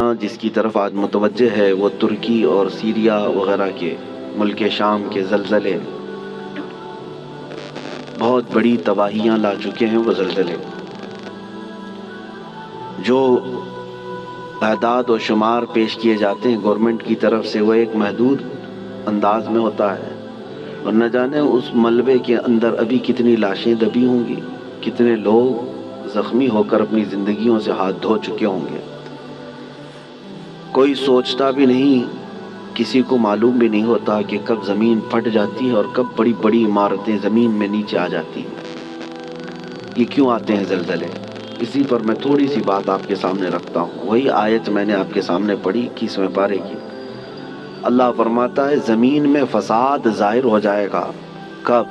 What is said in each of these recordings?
دنیا جس کی طرف آج متوجہ ہے وہ ترکی اور سیریا وغیرہ کے ملک شام کے زلزلے بہت بڑی تباہیاں لا چکے ہیں۔ وہ زلزلے جو اعداد و شمار پیش کیے جاتے ہیں گورنمنٹ کی طرف سے وہ ایک محدود انداز میں ہوتا ہے، اور نہ جانے اس ملبے کے اندر ابھی کتنی لاشیں دبی ہوں گی، کتنے لوگ زخمی ہو کر اپنی زندگیوں سے ہاتھ دھو چکے ہوں گے۔ کوئی سوچتا بھی نہیں، کسی کو معلوم بھی نہیں ہوتا کہ کب زمین پھٹ جاتی ہے اور کب بڑی بڑی عمارتیں زمین میں نیچے آ جاتی ہیں۔ یہ کیوں آتے ہیں زلزلے؟ اسی پر میں تھوڑی سی بات آپ کے سامنے رکھتا ہوں۔ وہی آیت میں نے آپ کے سامنے پڑھی 21ویں پارے کی۔ اللہ فرماتا ہے زمین میں فساد ظاہر ہو جائے گا۔ کب؟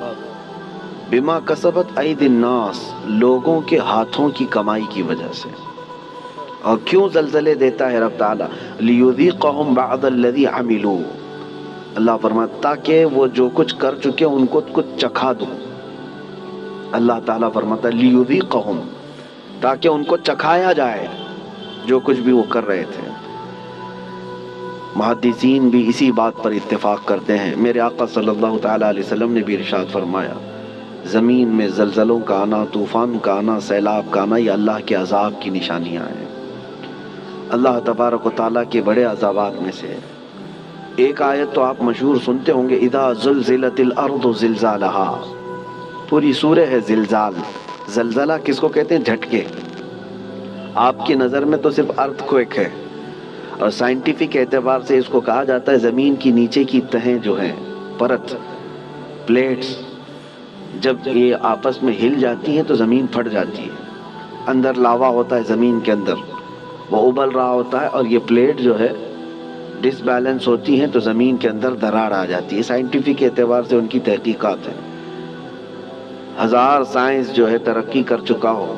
بما کسبت اید الناس، لوگوں کے ہاتھوں کی کمائی کی وجہ سے۔ اور کیوں زلزلے دیتا ہے رب تعالیٰ؟ لیذیقہم بعض الذی عملوا، اللہ فرماتا تاکہ وہ جو کچھ کر چکے ان کو کچھ چکھا دوں۔ اللہ تعالیٰ فرماتا لیذیقہم، تاکہ ان کو چکھایا جائے جو کچھ بھی وہ کر رہے تھے۔ محدثین بھی اسی بات پر اتفاق کرتے ہیں۔ میرے آقا صلی اللہ تعالیٰ علیہ وسلم نے بھی ارشاد فرمایا زمین میں زلزلوں کا آنا، طوفان کا آنا، سیلاب کا آنا، یہ اللہ کے عذاب کی نشانیاں ہیں۔ اللہ تبارک و تعالیٰ کے بڑے عذابات میں سے ایک آیت تو آپ مشہور سنتے ہوں گے، اذا زلزلت الارض زلزالہا، پوری سورہ ہے زلزال۔ زلزلہ کس کو کہتے ہیں؟ جھٹکے۔ آپ کی نظر میں تو صرف ارتھ کوئک ہے، اور سائنٹیفک اعتبار سے اس کو کہا جاتا ہے زمین کی نیچے کی تہیں جو ہیں، پرت، پلیٹس، جب یہ آپس میں ہل جاتی ہیں تو زمین پھٹ جاتی ہے۔ اندر لاوا ہوتا ہے زمین کے اندر، وہ ابل رہا ہوتا ہے، اور یہ پلیٹ جو ہے ڈس بیلنس ہوتی ہیں تو زمین کے اندر دراڑ آ جاتی ہے۔ سائنٹیفک اعتبار سے ان کی تحقیقات ہیں۔ ہزار سائنس جو ہے ترقی کر چکا ہو،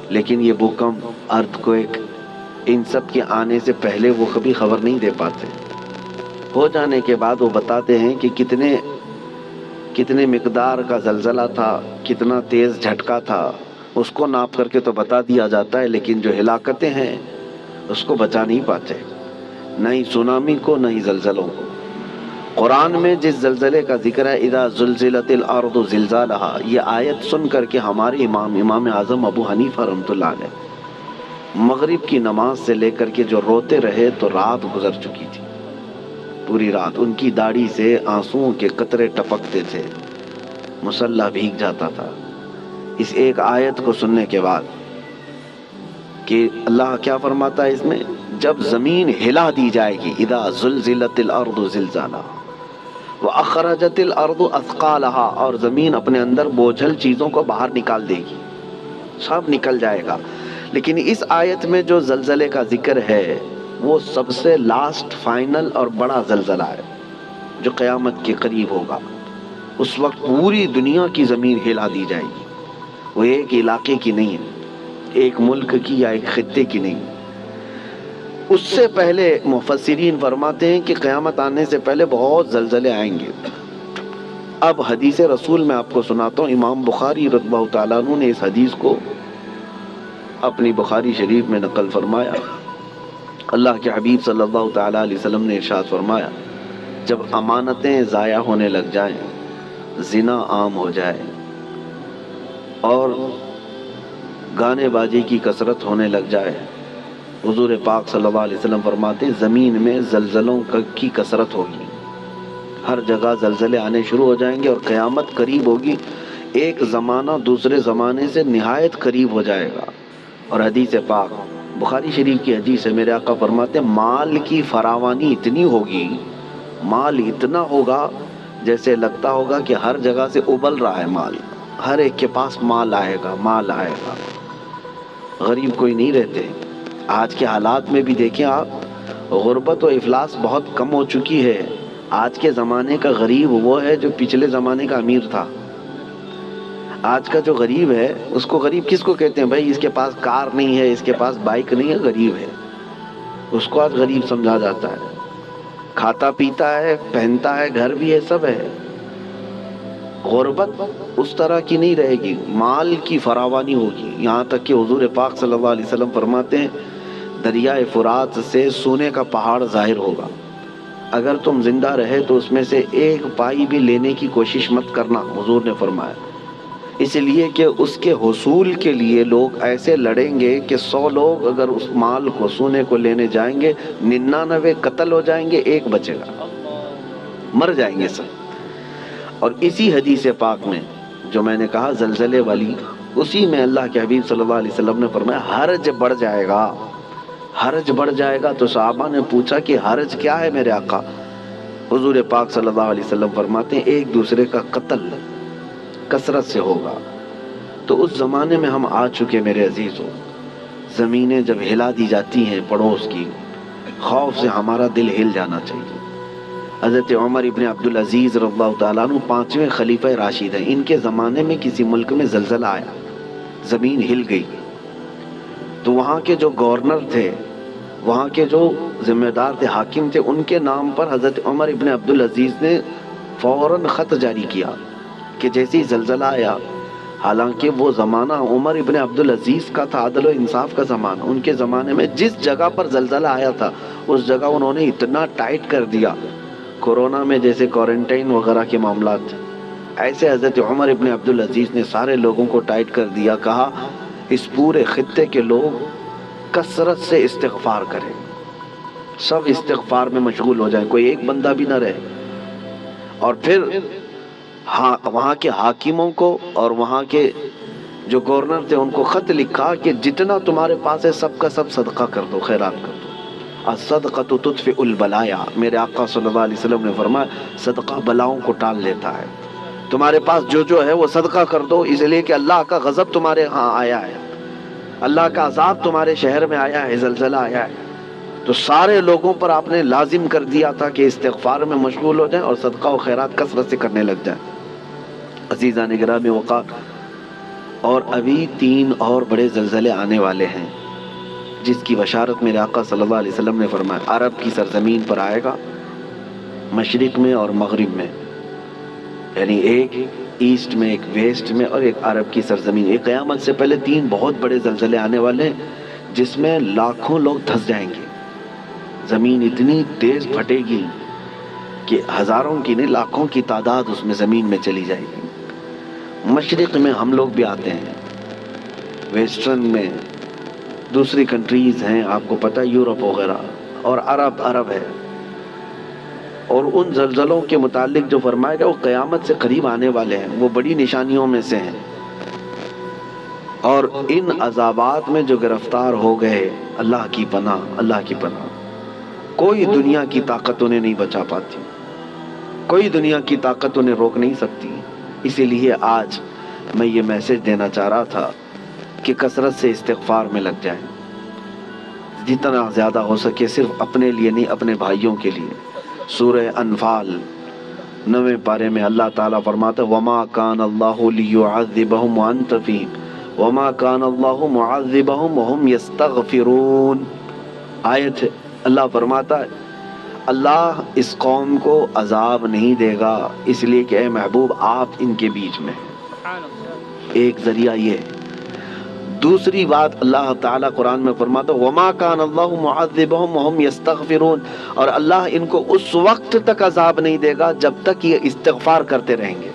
لیکن یہ بھوکمپ، ارتھ کوئک، ان سب کے آنے سے پہلے وہ کبھی خبر نہیں دے پاتے۔ ہو جانے کے بعد وہ بتاتے ہیں کہ کتنے مقدار کا زلزلہ تھا، کتنا تیز جھٹکا تھا، اس کو ناپ کر کے تو بتا دیا جاتا ہے، لیکن جو ہلاکتیں ہیں اس کو بچا نہیں پاتے، نہ ہی سونامی کو نہ ہی زلزلوں کو۔ قرآن میں جس زلزلے کا ذکر ہے اذا زلزلت الارض زلزالہا، یہ آیت سن کر کے ہمارے امام اعظم ابو حنیفہ رحمۃ اللہ علیہ مغرب کی نماز سے لے کر کے جو روتے رہے تو رات گزر چکی تھی، پوری رات ان کی داڑھی سے آنسوؤں کے قطرے ٹپکتے تھے، مصلی بھیگ جاتا تھا اس ایک آیت کو سننے کے بعد کہ اللہ کیا فرماتا ہے اس میں، جب زمین ہلا دی جائے گی، اذا زلزلت الارض زلزالہا واخرجت الارض اثقالہا، اور زمین اپنے اندر بوجھل چیزوں کو باہر نکال دے گی، سب نکل جائے گا۔ لیکن اس آیت میں جو زلزلے کا ذکر ہے وہ سب سے لاسٹ، فائنل اور بڑا زلزلہ ہے جو قیامت کے قریب ہوگا۔ اس وقت پوری دنیا کی زمین ہلا دی جائے گی، وہ ایک علاقے کی نہیں ہے، ایک ملک کی یا ایک خطے کی نہیں۔ اس سے پہلے مفسرین فرماتے ہیں کہ قیامت آنے سے پہلے بہت زلزلے آئیں گے۔ اب حدیث رسول میں آپ کو سناتا ہوں، امام بخاری رضی اللہ تعالیٰ عنہ نے اس حدیث کو اپنی بخاری شریف میں نقل فرمایا۔ اللہ کے حبیب صلی اللہ تعالیٰ علیہ وسلم نے ارشاد فرمایا جب امانتیں ضائع ہونے لگ جائیں، زنا عام ہو جائے اور گانے بازی کی کثرت ہونے لگ جائے، حضور پاک صلی اللہ علیہ وسلم فرماتے ہیں زمین میں زلزلوں کی کثرت ہوگی، ہر جگہ زلزلے آنے شروع ہو جائیں گے اور قیامت قریب ہوگی، ایک زمانہ دوسرے زمانے سے نہایت قریب ہو جائے گا۔ اور حدیث پاک بخاری شریف کی حدیث ہے، میرے آقا فرماتے ہیں مال کی فراوانی اتنی ہوگی، مال اتنا ہوگا جیسے لگتا ہوگا کہ ہر جگہ سے ابل رہا ہے مال، ہر ایک کے پاس مال آئے گا، مال آئے گا، غریب کوئی نہیں رہتے۔ آج کے حالات میں بھی دیکھیں آپ، غربت و افلاس بہت کم ہو چکی ہے۔ آج کے زمانے کا غریب وہ ہے جو پچھلے زمانے کا امیر تھا۔ آج کا جو غریب ہے اس کو غریب کس کو کہتے ہیں؟ بھائی اس کے پاس کار نہیں ہے، اس کے پاس بائک نہیں ہے، غریب ہے، اس کو آج غریب سمجھا جاتا ہے۔ کھاتا پیتا ہے، پہنتا ہے، گھر بھی ہے، سب ہے۔ غربت اس طرح کی نہیں رہے گی، مال کی فراوانی ہوگی، یہاں تک کہ حضور پاک صلی اللہ علیہ وسلم فرماتے ہیں دریائے فرات سے سونے کا پہاڑ ظاہر ہوگا، اگر تم زندہ رہے تو اس میں سے ایک پائی بھی لینے کی کوشش مت کرنا، حضور نے فرمایا، اس لیے کہ اس کے حصول کے لیے لوگ ایسے لڑیں گے کہ 100 لوگ اگر اس مال کو سونے کو لینے جائیں گے 99 قتل ہو جائیں گے، ایک بچے گا، مر جائیں گے سب۔ اور اسی حدیث پاک میں جو میں نے کہا زلزلے والی، اسی میں اللہ کے حبیب صلی اللہ علیہ وسلم نے فرمایا حرج بڑھ جائے گا، حرج بڑھ جائے گا۔ تو صحابہ نے پوچھا کہ حرج کیا ہے میرے آقا؟ حضور پاک صلی اللہ علیہ وسلم فرماتے ہیں ایک دوسرے کا قتل کثرت سے ہوگا۔ تو اس زمانے میں ہم آ چکے میرے عزیزوں، زمینیں جب ہلا دی جاتی ہیں پڑوس کی، خوف سے ہمارا دل ہل جانا چاہیے۔ حضرت عمر ابن عبدالعزیز رضی اللہ تعالیٰ عنہ 5ویں خلیفہ راشد ہیں، ان کے زمانے میں کسی ملک میں زلزلہ آیا، زمین ہل گئی، تو وہاں کے جو گورنر تھے، وہاں کے جو ذمہ دار تھے، حاکم تھے، ان کے نام پر حضرت عمر ابن عبدالعزیز نے فوراً خط جاری کیا کہ جیسے ہی زلزلہ آیا، حالانکہ وہ زمانہ عمر ابن عبدالعزیز کا تھا، عدل و انصاف کا زمانہ، ان کے زمانے میں جس جگہ پر زلزلہ آیا تھا اس جگہ انہوں نے اتنا ٹائٹ کر دیا، کورونا میں جیسے کوارنٹائن وغیرہ کے معاملات تھے، ایسے حضرت عمر ابن عبدالعزیز نے سارے لوگوں کو ٹائٹ کر دیا، کہا اس پورے خطے کے لوگ کثرت سے استغفار کریں، سب استغفار میں مشغول ہو جائیں، کوئی ایک بندہ بھی نہ رہے۔ اور پھر وہاں کے حاکموں کو اور وہاں کے جو گورنر تھے ان کو خط لکھا کہ جتنا تمہارے پاس ہے سب کا سب صدقہ کر دو، خیرات کر دو، الصدقۃ تطفئ البلایا، میرے آقا صلی اللہ علیہ وسلم نے فرمایا صدقہ بلاؤں کو ٹال لیتا ہے، تمہارے پاس جو ہے وہ صدقہ کر دو، اس لیے کہ اللہ کا غضب تمہارے ہاں آیا ہے، اللہ کا عذاب تمہارے شہر میں آیا ہے، زلزلہ آیا ہے۔ تو سارے لوگوں پر آپ نے لازم کر دیا تھا کہ استغفار میں مشغول ہو جائیں اور صدقہ و خیرات کثرت سے کرنے لگ جائیں۔ عزیزان گرامی وقار، اور ابھی 3 اور بڑے زلزلے آنے والے ہیں جس کی بشارت میرے آقا صلی اللہ علیہ وسلم نے فرمایا، عرب کی سرزمین پر آئے گا، مشرق میں اور مغرب میں، یعنی ایک ایسٹ میں، ایک ویسٹ میں، اور ایک عرب کی سرزمین۔ ایک قیامت سے پہلے 3 بہت بڑے زلزلے آنے والے ہیں جس میں لاکھوں لوگ دھس جائیں گے، زمین اتنی تیز پھٹے گی کہ ہزاروں کی نہیں لاکھوں کی تعداد اس میں زمین میں چلی جائے گی۔ مشرق میں ہم لوگ بھی آتے ہیں، ویسٹرن میں دوسری کنٹریز ہیں، آپ کو پتہ یورپ وغیرہ، اور عرب ہے۔ اور ان زلزلوں کے متعلق جو فرمایا گیا وہ قیامت سے قریب آنے والے ہیں، وہ بڑی نشانیوں میں سے ہیں۔ اور ان عذابات میں جو گرفتار ہو گئے، اللہ کی پناہ، اللہ کی پناہ، کوئی دنیا کی طاقت انہیں نہیں بچا پاتی، کوئی دنیا کی طاقت انہیں روک نہیں سکتی۔ اسی لیے آج میں یہ میسج دینا چاہ رہا تھا کہ کثرت سے استغفار میں لگ جائیں، جتنا زیادہ ہو سکے، صرف اپنے لیے نہیں، اپنے بھائیوں کے لیے۔ سورہ انفال 9ویں پارے میں اللہ تعالیٰ فرماتا ہے وَمَا كَانَ اللَّهُ لِيُعَذِّبَهُمْ وَأَنْتَ فِيهِمْ وَمَا كَانَ اللَّهُ مُعَذِّبَهُمْ وَهُمْ يَسْتَغْفِرُونَ۔ آیت ہے، اللہ فرماتا ہے اللہ اس قوم کو عذاب نہیں دے گا اس لیے کہ اے محبوب آپ ان کے بیچ میں ہیں۔ ایک ذریعہ یہ ہے۔ دوسری بات اللہ تعالیٰ قرآن میں فرماتا وَمَا كَانَ اللَّهُ مُعَذِّبَهُمْ وَهُمْ يَسْتَغْفِرُونَ، اور اللہ ان کو اس وقت تک عذاب نہیں دے گا جب تک یہ استغفار کرتے رہیں گے،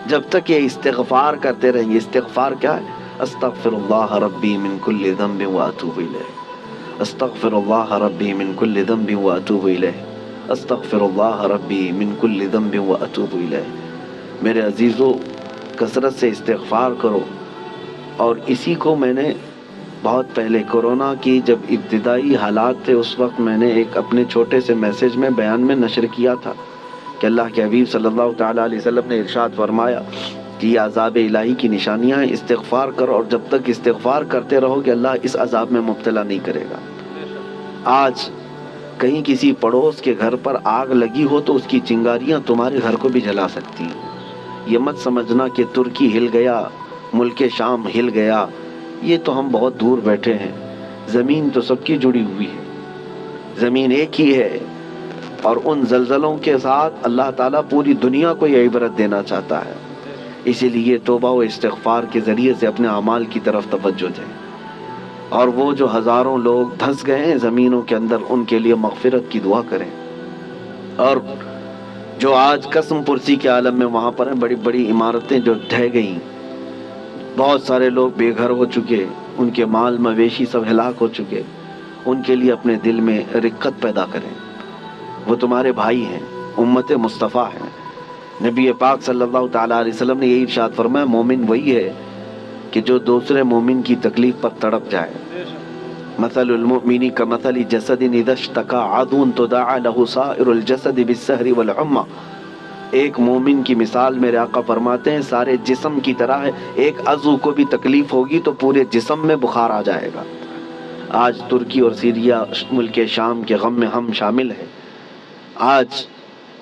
جب تک یہ استغفار کرتے رہیں گے۔ استغفار کیا ہے؟ استغفر اللہ ربی من کل ذنب واتوب الیہ، استغفر اللہ ربی من کل ذنب واتوب الیہ، استغفر اللہ ربی من کل ذنب واتوب الیہ۔ میرے عزیزو، کثرت سے استغفار کرو۔ اور اسی کو میں نے بہت پہلے کورونا کی جب ابتدائی حالات تھے اس وقت میں نے ایک اپنے چھوٹے سے میسج میں بیان میں نشر کیا تھا کہ اللہ کے حبیب صلی اللہ تعالیٰ علیہ وسلم نے ارشاد فرمایا کہ یہ عذاب الہی کی نشانیاں ہیں، استغفار کرو، اور جب تک استغفار کرتے رہو گے اللہ اس عذاب میں مبتلا نہیں کرے گا۔ آج کہیں کسی پڑوس کے گھر پر آگ لگی ہو تو اس کی چنگاریاں تمہارے گھر کو بھی جلا سکتی ہیں۔ یہ مت سمجھنا کہ ترکی ہل گیا، ملک شام ہل گیا، یہ تو ہم بہت دور بیٹھے ہیں، زمین تو سب کی جڑی ہوئی ہے، زمین ایک ہی ہے۔ اور ان زلزلوں کے ساتھ اللہ تعالیٰ پوری دنیا کو یہ عبرت دینا چاہتا ہے، اسی لیے توبہ و استغفار کے ذریعے سے اپنے اعمال کی طرف توجہ دیں۔ اور وہ جو ہزاروں لوگ دھنس گئے ہیں زمینوں کے اندر، ان کے لیے مغفرت کی دعا کریں۔ اور جو آج قسم پرسی کے عالم میں وہاں پر ہیں، بڑی بڑی عمارتیں جو ڈھہ گئیں، بہت سارے لوگ بے گھر ہو چکے، ان کے مال مویشی سب ہلاک ہو چکے، ان کے لیے اپنے دل میں رقت پیدا کریں۔ وہ تمہارے بھائی ہیں، امت مصطفیٰ ہیں۔ نبی پاک صلی اللہ تعالیٰ علیہ وسلم نے یہی ارشاد فرمایا، مومن وہی ہے کہ جو دوسرے مومن کی تکلیف پر تڑپ جائے۔ مثل المؤمن کمثل جسد اذا اشتكى عضو تداعى له سائر الجسد بالسهر والحمى۔ ایک مومن کی مثال میرے آقا فرماتے ہیں سارے جسم کی طرح ہے، ایک عضو کو بھی تکلیف ہوگی تو پورے جسم میں بخار آ جائے گا۔ آج ترکی اور سیریا ملک شام کے غم میں ہم شامل ہیں۔ آج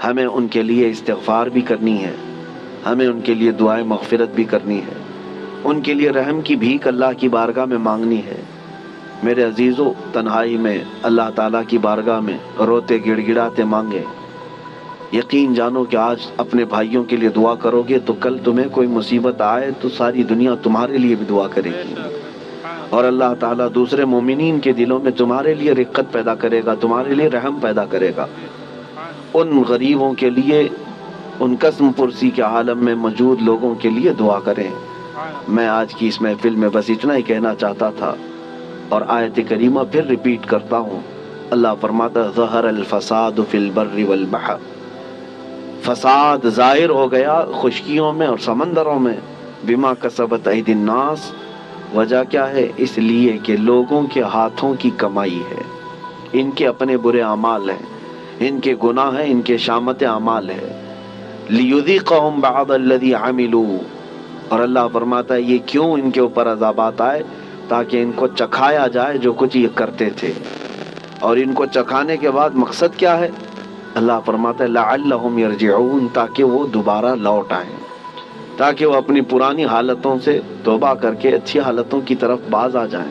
ہمیں ان کے لیے استغفار بھی کرنی ہے، ہمیں ان کے لیے دعائیں مغفرت بھی کرنی ہے، ان کے لیے رحم کی بھیک اللہ کی بارگاہ میں مانگنی ہے۔ میرے عزیزو، تنہائی میں اللہ تعالیٰ کی بارگاہ میں روتے گڑ گڑاتے مانگے۔ یقین جانو کہ آج اپنے بھائیوں کے لیے دعا کرو گے تو کل تمہیں کوئی مصیبت آئے تو ساری دنیا تمہارے لیے بھی دعا کرے گی، اور اللہ تعالیٰ دوسرے مومنین کے دلوں میں تمہارے لیے رقت پیدا کرے گا، تمہارے لیے رحم پیدا کرے گا۔ ان غریبوں کے لیے، ان قسم پرسی کے عالم میں موجود لوگوں کے لیے دعا کریں۔ میں آج کی اس محفل میں بس اتنا ہی کہنا چاہتا تھا، اور آیت کریمہ پھر ریپیٹ کرتا ہوں۔ اللہ فرماتا ہے ظہر الفساد فی البر والبحر، فساد ظاہر ہو گیا خشکیوں میں اور سمندروں میں، بما کسبت ایدی الناس، وجہ کیا ہے؟ اس لیے کہ لوگوں کے ہاتھوں کی کمائی ہے، ان کے اپنے برے اعمال ہیں، ان کے گناہ ہیں، ان کے شامت اعمال ہے۔ لیذیقہم بعض الذی عملوا، اور اللہ فرماتا ہے یہ کیوں ان کے اوپر عذابات آئے؟ تاکہ ان کو چکھایا جائے جو کچھ یہ کرتے تھے۔ اور ان کو چکھانے کے بعد مقصد کیا ہے؟ اللہ فرماتا ہے لعلہم یرجعون، تاکہ وہ دوبارہ لوٹ آئیں، تاکہ وہ اپنی پرانی حالتوں سے توبہ کر کے اچھی حالتوں کی طرف باز آ جائیں۔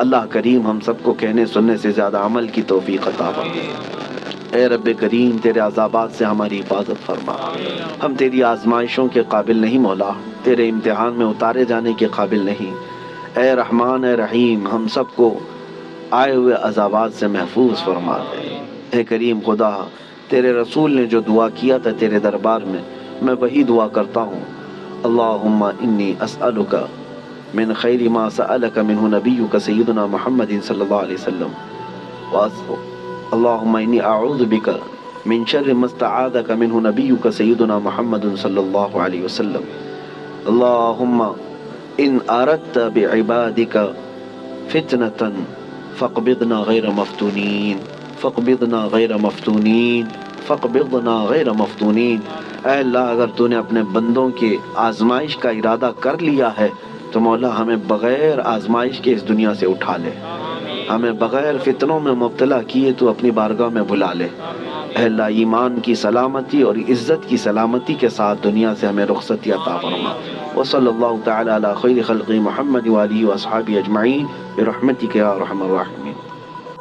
اللہ کریم ہم سب کو کہنے سننے سے زیادہ عمل کی توفیق عطا فرمائے۔ اے رب کریم تیرے عذابات سے ہماری حفاظت فرما۔ ہم تیری آزمائشوں کے قابل نہیں مولا، تیرے امتحان میں اتارے جانے کے قابل نہیں۔ اے رحمان اے رحیم ہم سب کو آئے ہوئے عذابات سے محفوظ فرما دے۔ اے کریم خدا، تیرے رسول نے جو دعا کیا تھا تیرے دربار میں وہی دعا کرتا ہوں۔ اللہم انی اسألک من خیر ما سألک منہ نبیک سیدنا محمد صلی اللہ علیہ وسلم، اللہم انی اعوذ بک من شر ما استعاذک منہ نبیک سیدنا محمد صلی اللہ علیہ وسلم، اللہم ان اردت بعبادک فتنة فاقبضنا غیر مفتونین، فاقبضنا غیر مفتونین، فاقبضنا غیر مفتونین۔ اے اللہ اگر تو نے اپنے بندوں کے آزمائش کا ارادہ کر لیا ہے تو مولا ہمیں بغیر آزمائش کے اس دنیا سے اٹھا لے، ہمیں بغیر فتنوں میں مبتلا کیے تو اپنی بارگاہ میں بلا لے۔ اے اللہ ایمان کی سلامتی اور عزت کی سلامتی کے ساتھ دنیا سے ہمیں رخصتی عطا فرما۔ وصلی اللہ تعالی علی خیر خلق محمد وآلہ واصحابہ اجمعین برحمتک یا ارحم الراحمین۔